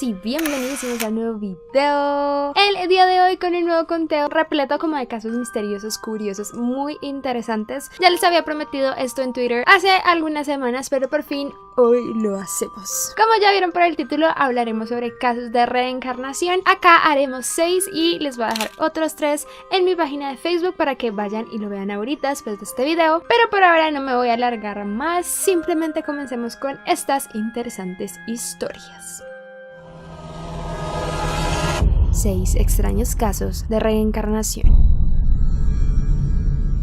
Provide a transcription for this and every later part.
y bienvenidos a un nuevo video. El día de hoy con un nuevo conteo repleto como de casos misteriosos, curiosos, muy interesantes. Ya les había prometido esto en Twitter hace algunas semanas, pero por fin hoy lo hacemos. Como ya vieron por el título, hablaremos sobre casos de reencarnación. Acá haremos 6 y les voy a dejar otros 3 en mi página de Facebook para que vayan y lo vean ahorita después de este video. Pero por ahora no me voy a alargar más, simplemente comencemos con estas interesantes historias. 6 extraños casos de reencarnación.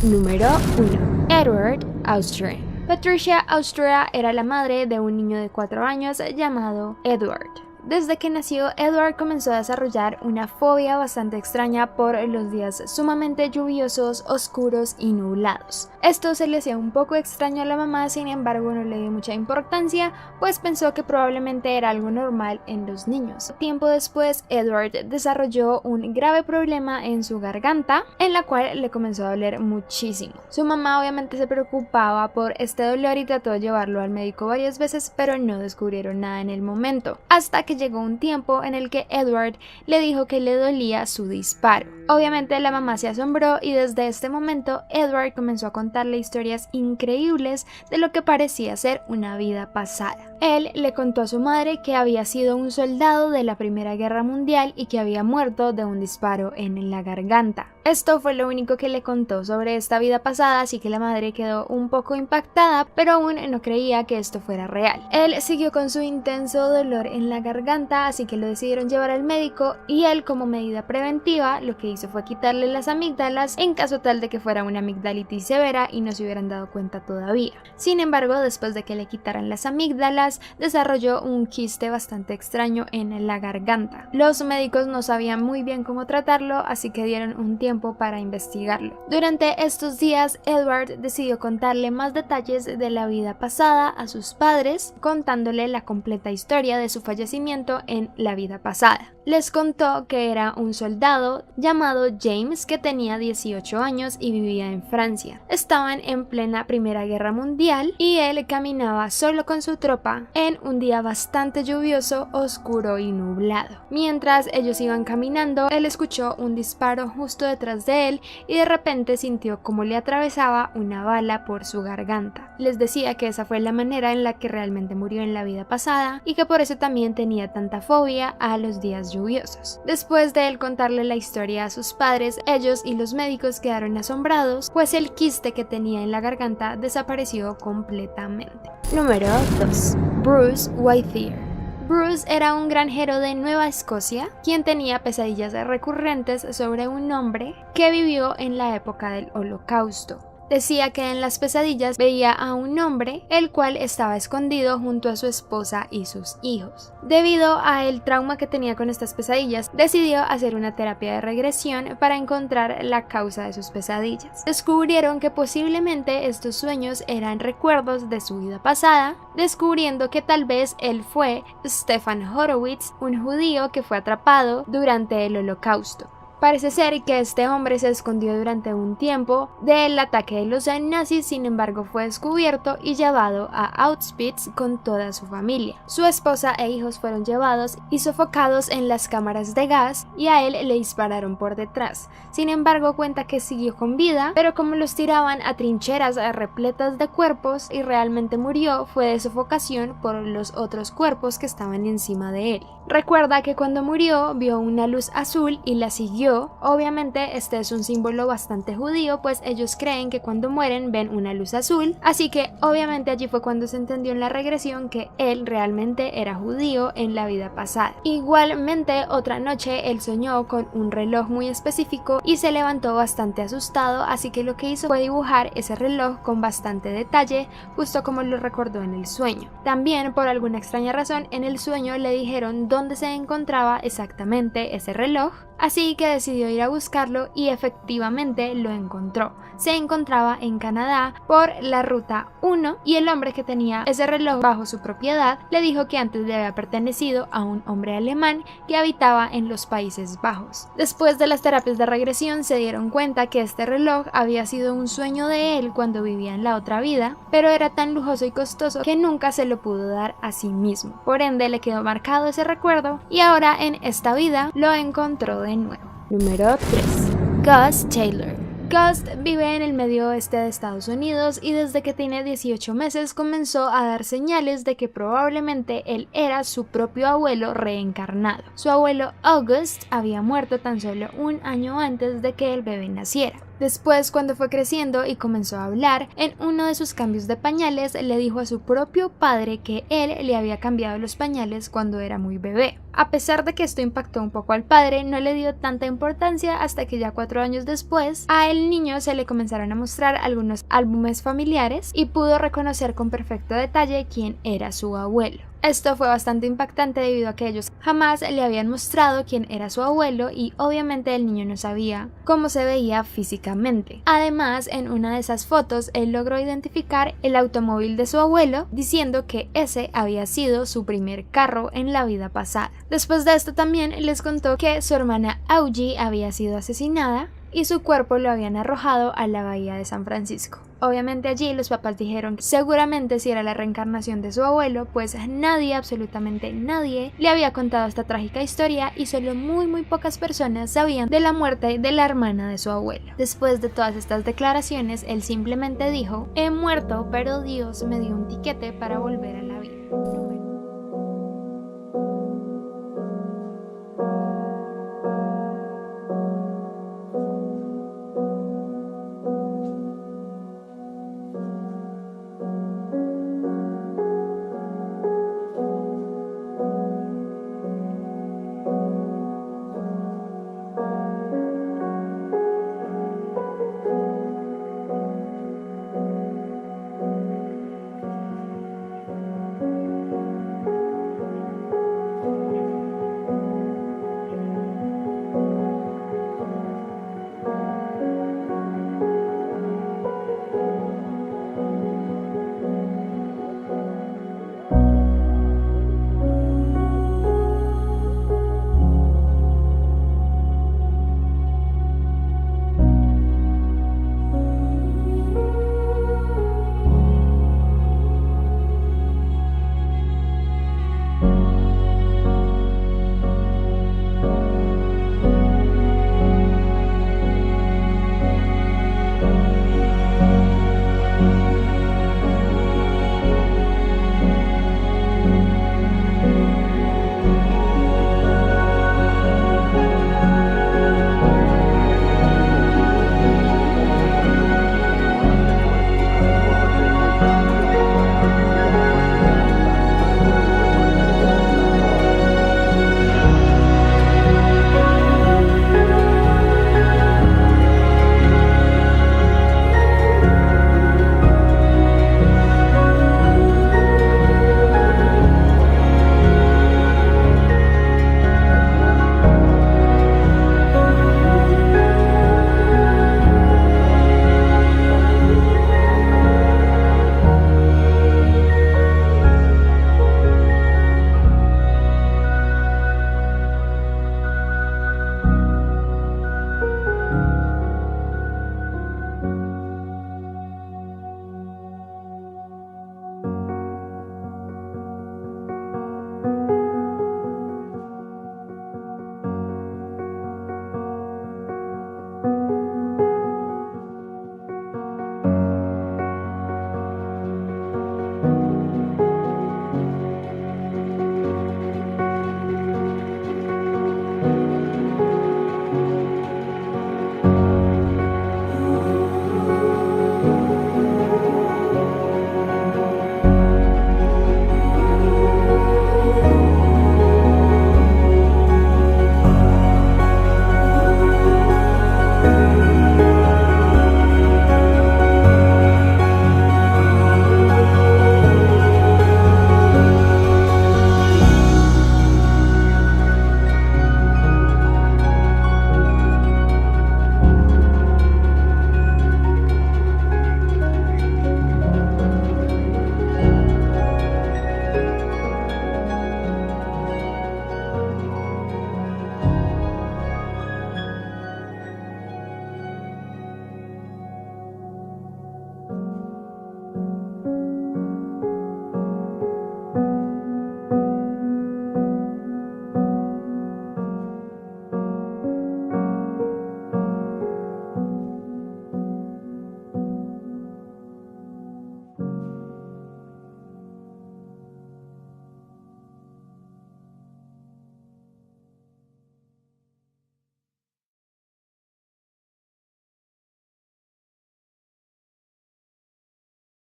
Número 1. Edward Austria. Patricia Austria era la madre de un niño de 4 años llamado Edward. Desde que nació, Edward comenzó a desarrollar una fobia bastante extraña por los días sumamente lluviosos, oscuros y nublados. Esto se le hacía un poco extraño a la mamá, sin embargo no le dio mucha importancia, pues pensó que probablemente era algo normal en los niños. Tiempo después, Edward desarrolló un grave problema en su garganta, en la cual le comenzó a doler muchísimo. Su mamá obviamente se preocupaba por este dolor y trató de llevarlo al médico varias veces, pero no descubrieron nada en el momento. Hasta que llegó un tiempo en el que Edward le dijo que le dolía su disparo. Obviamente la mamá se asombró y desde este momento Edward comenzó a contarle historias increíbles de lo que parecía ser una vida pasada. Él le contó a su madre que había sido un soldado de la Primera Guerra Mundial y que había muerto de un disparo en la garganta. Esto fue lo único que le contó sobre esta vida pasada, así que la madre quedó un poco impactada, pero aún no creía que esto fuera real. Él siguió con su intenso dolor en la garganta, así que lo decidieron llevar al médico y él, como medida preventiva, lo que hizo fue quitarle las amígdalas en caso tal de que fuera una amigdalitis severa y no se hubieran dado cuenta todavía. Sin embargo, después de que le quitaran las amígdalas, desarrolló un quiste bastante extraño en la garganta. Los médicos no sabían muy bien cómo tratarlo, así que dieron un tiempo para investigarlo. Durante estos días, Edward decidió contarle más detalles de la vida pasada a sus padres, contándole la completa historia de su fallecimiento en la vida pasada. Les contó que era un soldado llamado James que tenía 18 años y vivía en Francia. Estaban en plena Primera Guerra Mundial y él caminaba solo con su tropa en un día bastante lluvioso, oscuro y nublado. Mientras ellos iban caminando, él escuchó un disparo justo detrás de él y de repente sintió como le atravesaba una bala por su garganta. Les decía que esa fue la manera en la que realmente murió en la vida pasada y que por eso también tenía tanta fobia a los días lluviosos. Después de él contarle la historia a sus padres, ellos y los médicos quedaron asombrados, pues el quiste que tenía en la garganta desapareció completamente. Número 2. Bruce Whittier. Bruce era un granjero de Nueva Escocia, quien tenía pesadillas recurrentes sobre un hombre que vivió en la época del Holocausto. Decía que en las pesadillas veía a un hombre, el cual estaba escondido junto a su esposa y sus hijos. Debido al trauma que tenía con estas pesadillas, decidió hacer una terapia de regresión para encontrar la causa de sus pesadillas. Descubrieron que posiblemente estos sueños eran recuerdos de su vida pasada, descubriendo que tal vez él fue Stefan Horowitz, un judío que fue atrapado durante el Holocausto. Parece ser que este hombre se escondió durante un tiempo del ataque de los nazis, sin embargo fue descubierto y llevado a Auschwitz con toda su familia. Su esposa e hijos fueron llevados y sofocados en las cámaras de gas y a él le dispararon por detrás. Sin embargo cuenta que siguió con vida, pero como los tiraban a trincheras repletas de cuerpos y realmente murió, fue de sofocación por los otros cuerpos que estaban encima de él. Recuerda que cuando murió vio una luz azul y la siguió. Obviamente este es un símbolo bastante judío, pues ellos creen que cuando mueren ven una luz azul, así que obviamente allí fue cuando se entendió en la regresión que él realmente era judío en la vida pasada. Igualmente otra noche él soñó con un reloj muy específico y se levantó bastante asustado, así que lo que hizo fue dibujar ese reloj con bastante detalle, justo como lo recordó en el sueño. También por alguna extraña razón en el sueño le dijeron dónde se encontraba exactamente ese reloj, así que decidió ir a buscarlo y efectivamente lo encontró. Se encontraba en Canadá por la ruta 1 y el hombre que tenía ese reloj bajo su propiedad le dijo que antes le había pertenecido a un hombre alemán que habitaba en los Países Bajos. Después de las terapias de regresión se dieron cuenta que este reloj había sido un sueño de él cuando vivía en la otra vida, pero era tan lujoso y costoso que nunca se lo pudo dar a sí mismo. Por ende le quedó marcado ese recuerdo y ahora en esta vida lo encontró de nuevo. Número 3. Gus Taylor. Gus vive en el medio oeste de Estados Unidos y desde que tiene 18 meses comenzó a dar señales de que probablemente él era su propio abuelo reencarnado. Su abuelo August había muerto tan solo un año antes de que el bebé naciera. Después, cuando fue creciendo y comenzó a hablar, en uno de sus cambios de pañales le dijo a su propio padre que él le había cambiado los pañales cuando era muy bebé. A pesar de que esto impactó un poco al padre, no le dio tanta importancia hasta que ya 4 años después, a el niño se le comenzaron a mostrar algunos álbumes familiares y pudo reconocer con perfecto detalle quién era su abuelo. Esto fue bastante impactante debido a que ellos jamás le habían mostrado quién era su abuelo y obviamente el niño no sabía cómo se veía físicamente. Además, en una de esas fotos él logró identificar el automóvil de su abuelo diciendo que ese había sido su primer carro en la vida pasada. Después de esto también les contó que su hermana Augie había sido asesinada y su cuerpo lo habían arrojado a la bahía de San Francisco. Obviamente allí los papás dijeron que seguramente si era la reencarnación de su abuelo, pues nadie, absolutamente nadie, le había contado esta trágica historia y solo muy pocas personas sabían de la muerte de la hermana de su abuelo. Después de todas estas declaraciones, él simplemente dijo: he muerto, pero Dios me dio un tiquete para volver a la vida.